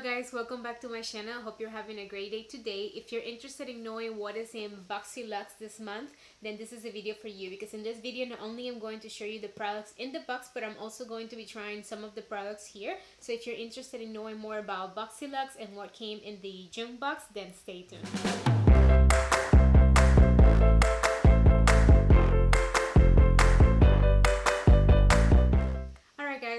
guys, welcome back to my channel. Hope you're having a great day today. If you're interested in knowing what is in BOXYLUXE this month, then this is a video for you, because in this video not only I'm going to show you the products in the box, but I'm also going to be trying some of the products here. So if you're interested in knowing more about BOXYLUXE and what came in the June box, then stay tuned.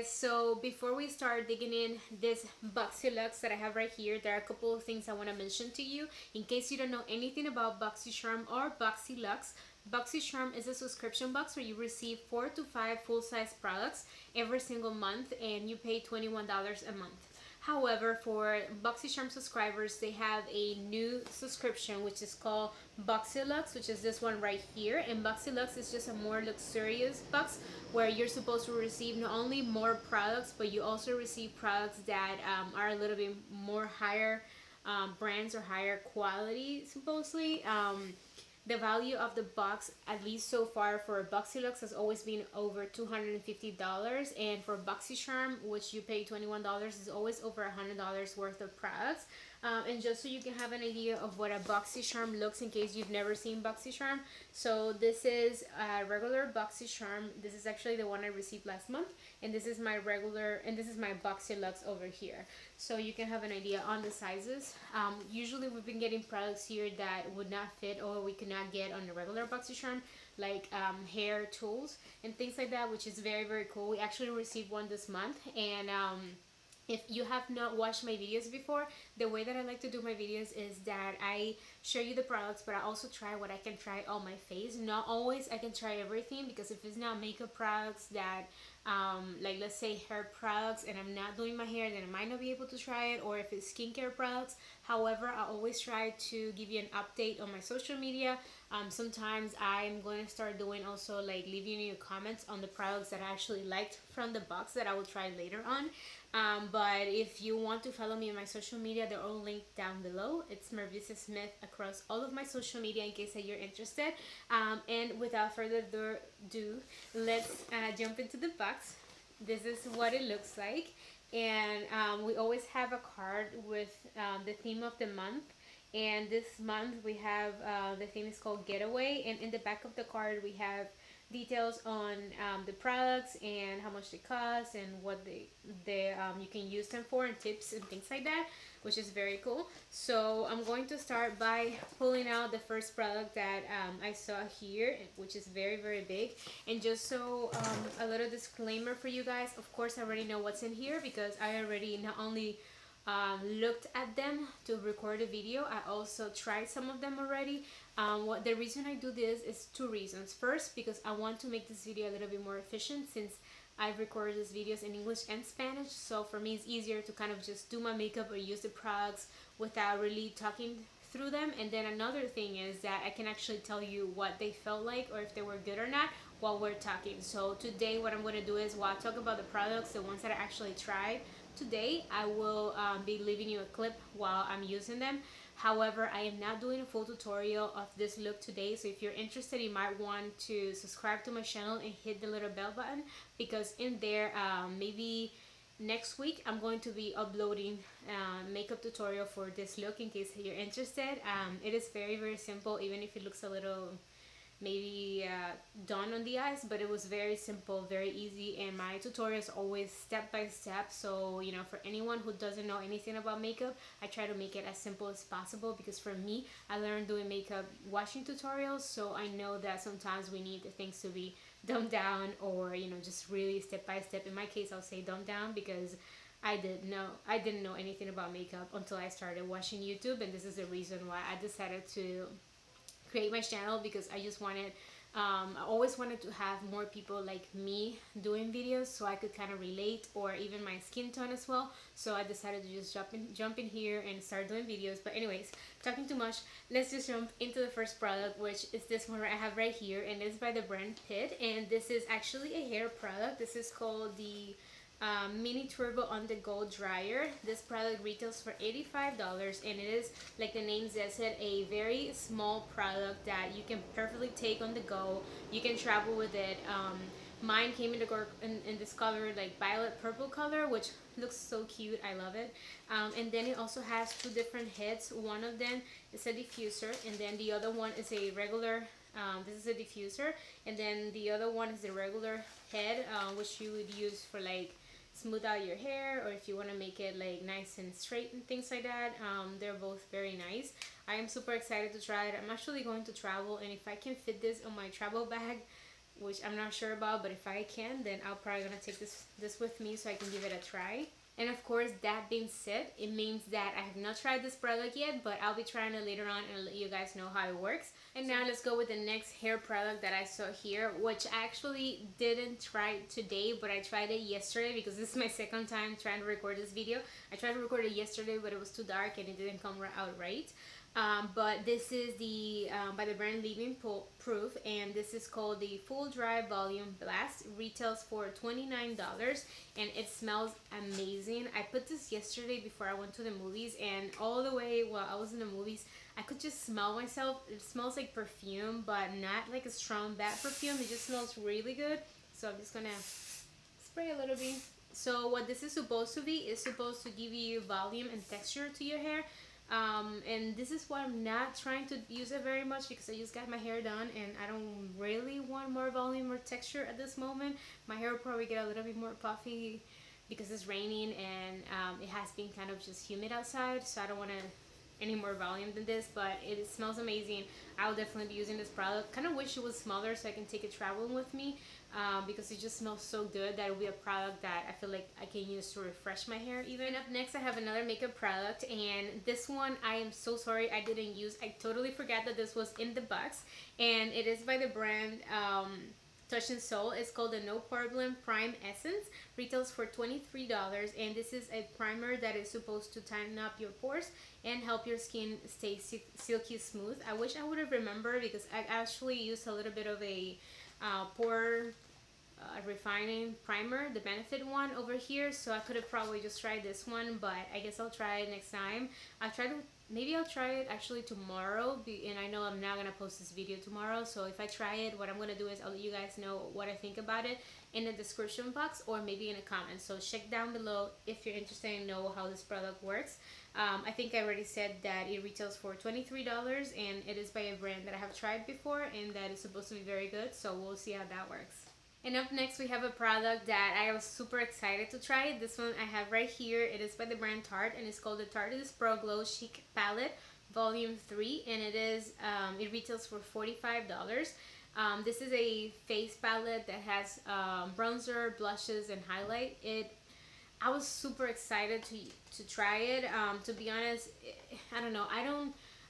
So before we start digging in this BOXYLUXE that I have right here, there are a couple of things I want to mention to you in case you don't know anything about Boxycharm or BOXYLUXE. Boxycharm is a subscription box where you receive 4 to 5 full-size products every single month, and you pay $21 a month. However, for Boxycharm subscribers, they have a new subscription which is called BOXYLUXE, which is this one right here. And BOXYLUXE is just a more luxurious box where you're supposed to receive not only more products, but you also receive products that are a little bit more higher brands or higher quality, supposedly. The value of the box, at least so far for BOXYLUXE, has always been over $250, and for Boxycharm, which you pay $21, is always over $100 worth of products. And just so you can have an idea of what a Boxycharm looks in case you've never seen Boxycharm. So this is a regular Boxycharm. This is actually the one I received last month, and this is my regular, and this is my BOXYLUXE over here. So you can have an idea on the sizes. Usually we've been getting products here that would not fit or we could not get on the regular Boxycharm, like hair tools and things like that, which is very, very cool. We actually received one this month, and if you have not watched my videos before, the way that I like to do my videos is that I show you the products, but I also try what I can try on my face. Not always I can try everything, because if it's not makeup products that like let's say hair products and I'm not doing my hair, then I might not be able to try it, or if it's skincare products. However, I always try to give you an update on my social media. Sometimes I'm going to start doing also like leaving you comments on the products that I actually liked from the box that I will try later on. But if you want to follow me on my social media, they're all linked down below. It's Mervice Smith across all of my social media in case that you're interested. And without further ado, let's jump into the box. This is what it looks like, and we always have a card with the theme of the month. And this month we have the theme is called Getaway, and in the back of the card we have details on the products and how much they cost and what you can use them for, and tips and things like that, which is very cool. So I'm going to start by pulling out the first product that I saw here, which is very, very big. And just so a little disclaimer for you guys, of course I already know what's in here, because I already not only looked at them to record a video, I also tried some of them already. The reason I do this is two reasons. First, because I want to make this video a little bit more efficient, since I've recorded these videos in English and Spanish, so for me it's easier to kind of just do my makeup or use the products without really talking through them. And then another thing is that I can actually tell you what they felt like or if they were good or not while we're talking. So today what I'm going to do is, while I talk about the products, the ones that I actually tried today, I will be leaving you a clip while I'm using them. However, I am not doing a full tutorial of this look today, so if you're interested, you might want to subscribe to my channel and hit the little bell button, because in there maybe next week I'm going to be uploading makeup tutorial for this look in case you're interested. It is very, very simple, even if it looks a little maybe done on the eyes, but it was very simple, very easy, and my tutorial is always step by step. So you know, for anyone who doesn't know anything about makeup, I try to make it as simple as possible, because for me, I learned doing makeup watching tutorials, so I know that sometimes we need things to be dumbed down, or you know, just really step by step. In my case, I'll say dumbed down, because I didn't know anything about makeup until I started watching YouTube, and this is the reason why I decided to create my channel, because I just wanted I always wanted to have more people like me doing videos, so I could kind of relate, or even my skin tone as well. So I decided to just jump in here and start doing videos. But anyways, talking too much, let's just jump into the first product, which is this one I have right here, and it's by the brand Tarte, and this is actually a hair product. This is called the mini turbo on the go dryer. This product retails for $85, and it is, like the name says it, a very small product that you can perfectly take on the go. You can travel with it. Mine came in this color, like violet purple color, which looks so cute. I love it. And then it also has two different heads. One of them is a diffuser, and then the other one is a regular, this is a diffuser, and then the other one is a regular head, which you would use for like smooth out your hair, or if you want to make it like nice and straight and things like that. They're both very nice. I am super excited to try it. I'm actually going to travel, and if I can fit this on my travel bag, which I'm not sure about, but if I can, then I'll probably gonna take this with me so I can give it a try. And of course, that being said, it means that I have not tried this product yet, but I'll be trying it later on and let you guys know how it works. And now let's go with the next hair product that I saw here, which I actually didn't try today, but I tried it yesterday because this is my second time trying to record this video. I tried to record it yesterday, but it was too dark and it didn't come out right. But this is the by the brand Living Proof, and this is called the Full Dry Volume Blast. It retails for $29, and it smells amazing. I put this yesterday before I went to the movies, and all the way while I was in the movies, I could just smell myself. It smells like perfume, but not like a strong bad perfume. It just smells really good. So I'm just gonna spray a little bit. So what this is supposed to be is supposed to give you volume and texture to your hair. And this is why I'm not trying to use it very much, because I just got my hair done and I don't really want more volume or texture at this moment. My hair will probably get a little bit more puffy because it's raining, and it has been kind of just humid outside, so I don't want any more volume than this, but it smells amazing. I'll definitely be using this product. Kind of wish it was smaller so I can take it traveling with me, because it just smells so good that it will be a product that I feel like I can use to refresh my hair even. And up next I have another makeup product, and this one I am so sorry I didn't use. I totally forgot that this was in the box, and it is by the brand Touch and Soul. It's called the No Problem Prime Essence. Retails for $23, and this is a primer that is supposed to tighten up your pores and help your skin stay silky smooth. I wish I would have remembered, because I actually used a little bit of a pore refining primer, the Benefit one over here, so I could have probably just tried this one, but I guess I'll try it next time. Maybe I'll try it actually tomorrow, and I know I'm not gonna post this video tomorrow, so if I try it, what I'm gonna do is I'll let you guys know what I think about it in the description box, or maybe in a comment. So check down below if you're interested in know how this product works. I think I already said that it retails for $23, and it is by a brand that I have tried before and that is supposed to be very good, so we'll see how that works. And up next we have a product that I was super excited to try. This one I have right here. It is by the brand Tarte, and it's called the Tarteist Pro Glow Chic Palette Volume 3, and it retails for $45. This is a face palette that has bronzer, blushes, and highlight. I was super excited to try it. To be honest, I don't know.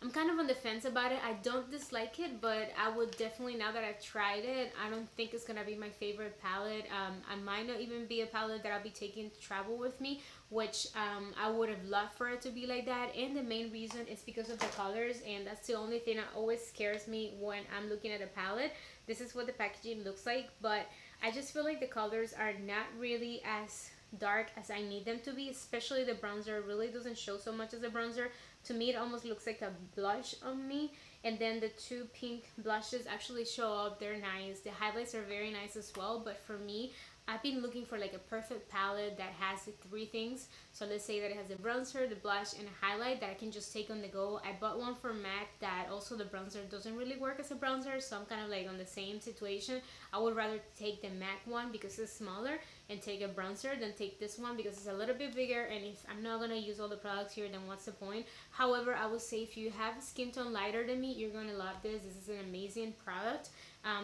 I'm kind of on the fence about it. I don't dislike it, but I would definitely, now that I've tried it, I don't think it's gonna be my favorite palette. I might not even be a palette that I'll be taking to travel with me, which I would have loved for it to be like that. And the main reason is because of the colors, and that's the only thing that always scares me when I'm looking at a palette. This is what the packaging looks like, but I just feel like the colors are not really as dark as I need them to be, especially the bronzer really doesn't show so much as a bronzer. To me it almost looks like a blush on me, and then the two pink blushes actually show up. They're nice. The highlights are very nice as well, but for me, I've been looking for like a perfect palette that has the three things. So let's say that it has a bronzer, the blush, and a highlight that I can just take on the go. I bought one for MAC that also the bronzer doesn't really work as a bronzer, so I'm kind of like on the same situation. I would rather take the MAC one because it's smaller and take a bronzer than take this one because it's a little bit bigger, and if I'm not gonna use all the products here, then what's the point? However, I would say if you have a skin tone lighter than me, you're gonna love this. This is an amazing product.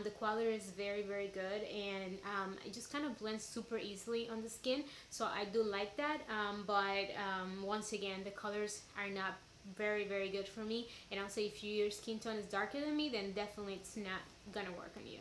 The quality is very, very good, and it just kind of blends super easily on the skin, so I do like that. But once again, the colors are not very, very good for me, and I'll say if your skin tone is darker than me, then definitely it's not gonna work on you.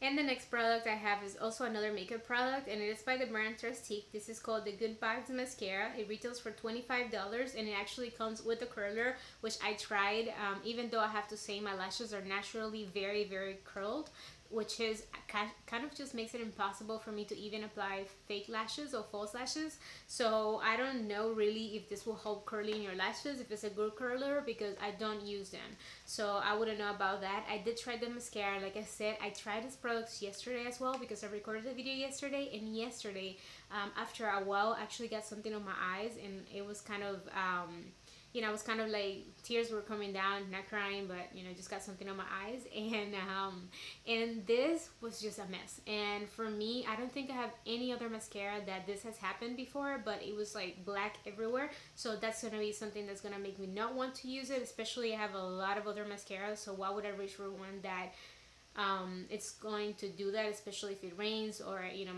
And the next product I have is also another makeup product, and it is by the brand Trestique. This is called the Good Vibes Mascara. It retails for $25, and it actually comes with a curler, which I tried. Even though I have to say my lashes are naturally very, very curled, which is kind of just makes it impossible for me to even apply fake lashes or false lashes. So I don't know really if this will help curling your lashes, if it's a good curler, because I don't use them. So I wouldn't know about that. I did try the mascara. Like I said, I tried this product yesterday as well because I recorded the video yesterday, and yesterday after a while I actually got something on my eyes, and it was kind of you know, I was kind of like, tears were coming down, not crying, but you know, just got something on my eyes, and this was just a mess. And for me, I don't think I have any other mascara that this has happened before, but it was like black everywhere. So that's gonna be something that's gonna make me not want to use it, especially I have a lot of other mascaras, so why would I reach for one that it's going to do that, especially if it rains, or you know,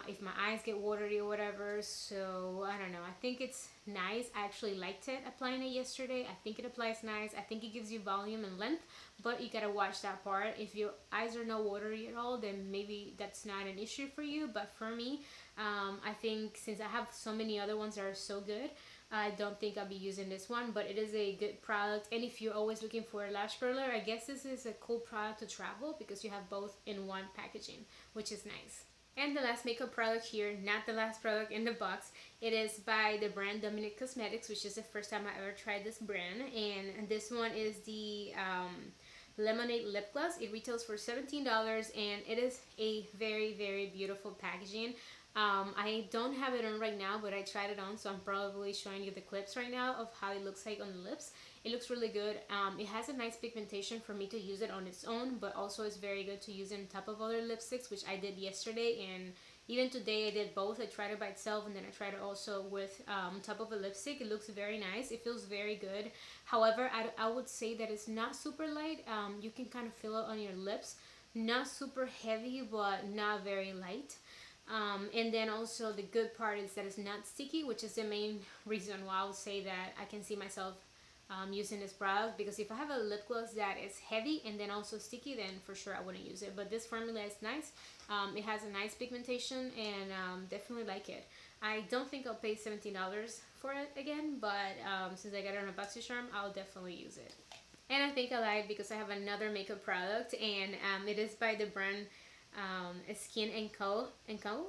if my eyes get watery or whatever. So I don't know, I think it's nice. I actually liked it applying it yesterday. I think it applies nice. I think it gives you volume and length, but you gotta watch that part. If your eyes are not watery at all, then maybe that's not an issue for you. But for me, I think since I have so many other ones that are so good, I don't think I'll be using this one, but it is a good product. And if you're always looking for a lash curler, I guess this is a cool product to travel because you have both in one packaging, which is nice. And the last makeup product here, not the last product in the box, it is by the brand Dominique Cosmetics, which is the first time I ever tried this brand. And this one is the Lemonade lip gloss. It retails for $17, and it is a very, very beautiful packaging. I don't have it on right now, but I tried it on, so I'm probably showing you the clips right now of how it looks like on the lips. It looks really good. It has a nice pigmentation for me to use it on its own, but also it's very good to use it on top of other lipsticks, which I did yesterday, and even today I did both. I tried it by itself, and then I tried it also with top of a lipstick. It looks very nice. It feels very good. However, I would say that it's not super light. You can kind of feel it on your lips. Not super heavy, but not very light. And then also the good part is that it's not sticky, which is the main reason why I would say that I can see myself using this product, because if I have a lip gloss that is heavy and then also sticky, then for sure I wouldn't use it. But this formula is nice. It has a nice pigmentation, and definitely like it. I don't think I'll pay $17 for it again, but since I got it on a Boxycharm, I'll definitely use it. And I think I lied because I have another makeup product, and it is by the brand Skin&Co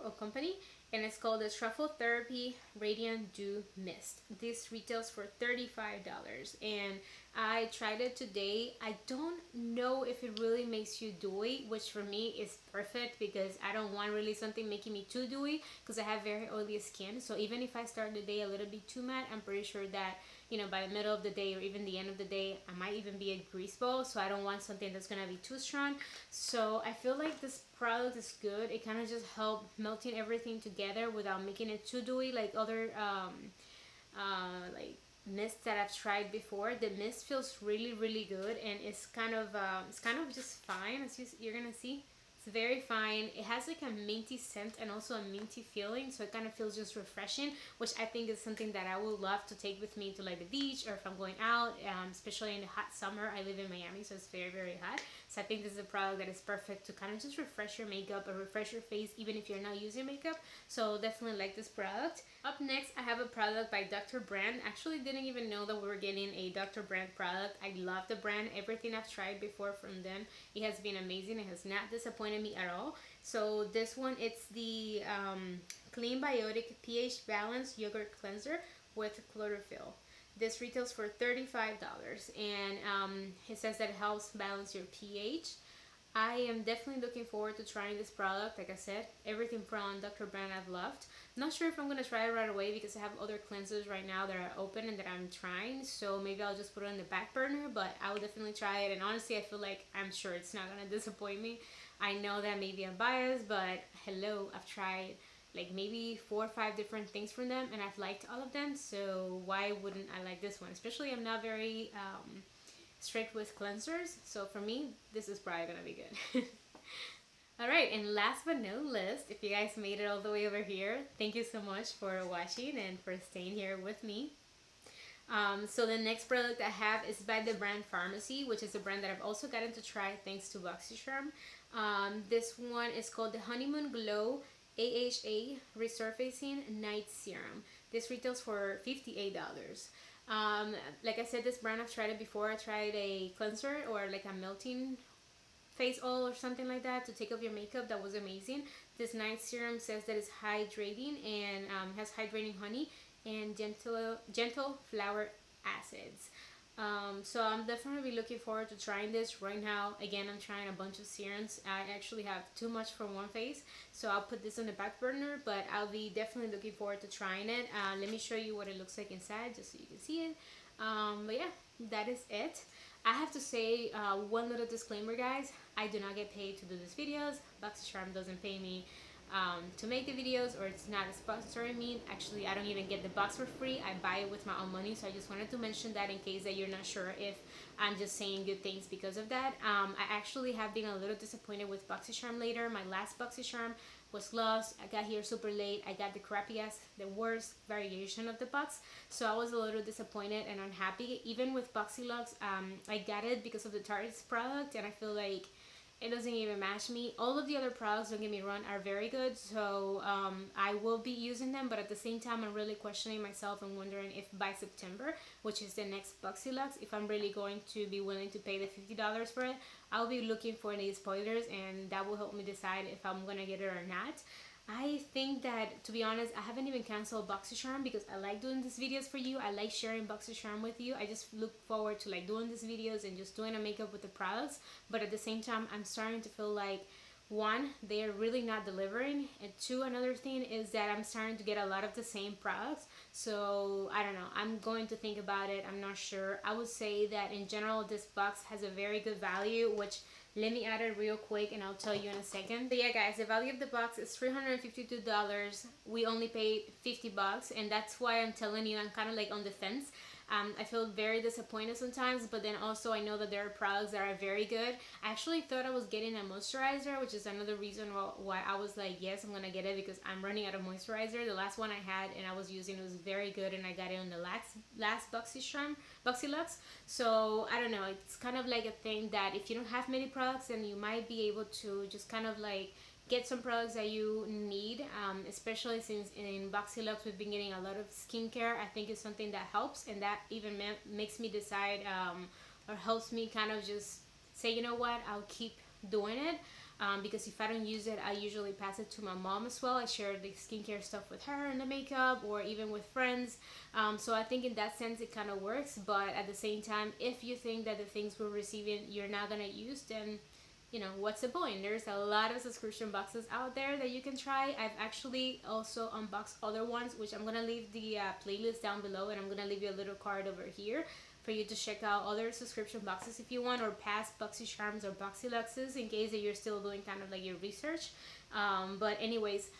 or company, and it's called the Truffle Therapy Radiant Dew Mist. This retails for $35, and I tried it today. I don't know if it really makes you dewy, which for me is perfect because I don't want really something making me too dewy because I have very oily skin. So even if I start the day a little bit too matte, I'm pretty sure that, you know, by the middle of the day or even the end of the day, I might even be a grease ball. So I don't want something that's gonna be too strong. So I feel like this product is good. It kind of just helps melting everything together without making it too dewy like other like mist that I've tried before. The mist feels really, really good, and it's kind of just fine, as you're gonna see. It's very fine. It has like a minty scent and also a minty feeling, so it kind of feels just refreshing, which I think is something that I would love to take with me to like the beach, or if I'm going out, especially in the hot summer. I live in Miami, so it's very, very hot. So I think this is a product that is perfect to kind of just refresh your makeup or refresh your face even if you're not using makeup. So definitely like this product. Up next, I have a product by Dr. Brant. Actually didn't even know that we were getting a Dr. Brant product. I love the brand. Everything I've tried before from them, it has been amazing. It has not disappointed me at all. So this one, it's the Clean Biotic pH Balanced Yogurt Cleanser with chlorophyll. This retails for $35, and it says that it helps balance your pH. I am definitely looking forward to trying this product. Like I said, everything from Dr. Brant I've loved. Not sure if I'm going to try it right away because I have other cleansers right now that are open and that I'm trying. So maybe I'll just put it on the back burner, but I will definitely try it. And honestly, I feel like I'm sure it's not going to disappoint me. I know that maybe I'm biased, but hello, I've tried like maybe 4 or 5 different things from them, and I've liked all of them. So why wouldn't I like this one? Especially I'm not very strict with cleansers, so for me this is probably gonna be good. Alright, and last but no least, if you guys made it all the way over here, thank you so much for watching and for staying here with me. So the next product I have is by the brand Pharmacy, which is a brand that I've also gotten to try thanks to Boxycharm. This one is called the Honeymoon Glow AHA Resurfacing Night Serum. This retails for $58. Like I said, this brand I've tried it before. I tried a cleanser or like a melting face oil or something like that to take off your makeup. That was amazing. This night serum says that it's hydrating and has hydrating honey and gentle flower acids. So I'm definitely looking forward to trying this right now. Again, I'm trying a bunch of serums. I actually have too much for one face, so I'll put this on the back burner, but I'll be definitely looking forward to trying it. Let me show you what it looks like inside just so you can see it. But yeah, that is it. I have to say one little disclaimer, guys. I do not get paid to do these videos. Boxycharm doesn't pay me to make the videos, or it's not sponsoring me. Actually, I don't even get the box for free. I buy it with my own money, so I just wanted to mention that in case that you're not sure if I'm just saying good things because of that. I actually have been a little disappointed with Boxycharm later. My last Boxycharm was lost. I got here super late. I got the crappy ass, the worst variation of the box, so I was a little disappointed and unhappy. Even with BOXYLUXE, I got it because of the Tarteist product, and I feel like it doesn't even match me. All of the other products, don't get me wrong, are very good, so I will be using them, but at the same time I'm really questioning myself and wondering if by September, which is the next BOXYLUXE, if I'm really going to be willing to pay the $50 for it. I'll be looking for any spoilers, and that will help me decide if I'm gonna get it or not. I think that, to be honest, I haven't even canceled Boxycharm because I like doing these videos for you. I like sharing Boxycharm with you. I just look forward to like doing these videos and just doing a makeup with the products. But at the same time, I'm starting to feel like, one, they're really not delivering, and two, another thing is that I'm starting to get a lot of the same products. So I don't know, I'm going to think about it. I'm not sure. I would say that in general this box has a very good value, which let me add it real quick and I'll tell you in a second. But yeah, guys, the value of the box is $352. We only paid $50, and that's why I'm telling you I'm kind of like on the fence. I feel very disappointed sometimes, but then also I know that there are products that are very good. I actually thought I was getting a moisturizer, which is another reason why I was like, yes, I'm gonna get it, because I'm running out of moisturizer. The last one I had and I was using, it was very good, and I got it on the last Boxycharm Boxyluxe. So I don't know, it's kind of like a thing that if you don't have many products, then you might be able to just kind of like get some products that you need, especially since in Boxyluxe we've been getting a lot of skincare. I think it's something that helps, and that even makes me decide, or helps me kind of just say, you know what, I'll keep doing it, because if I don't use it, I usually pass it to my mom as well. I share the skincare stuff with her and the makeup, or even with friends. So I think in that sense it kind of works, but at the same time, if you think that the things we're receiving you're not gonna use, then you know, what's the point? There's a lot of subscription boxes out there that you can try. I've actually also unboxed other ones, which I'm gonna leave the playlist down below, and I'm gonna leave you a little card over here for you to check out other subscription boxes if you want, or past Boxycharms or BOXYLUXEs, in case that you're still doing kind of like your research. But anyways,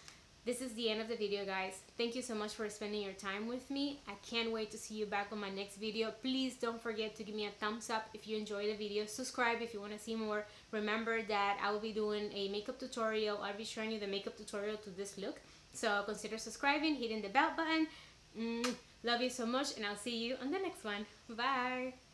this is the end of the video, guys. Thank you so much for spending your time with me. I can't wait to see you back on my next video. Please don't forget to give me a thumbs up if you enjoy the video. Subscribe if you want to see more. Remember that I will be doing a makeup tutorial. I'll be showing you the makeup tutorial to this look. So consider subscribing, hitting the bell button. Love you so much, and I'll see you on the next one. Bye!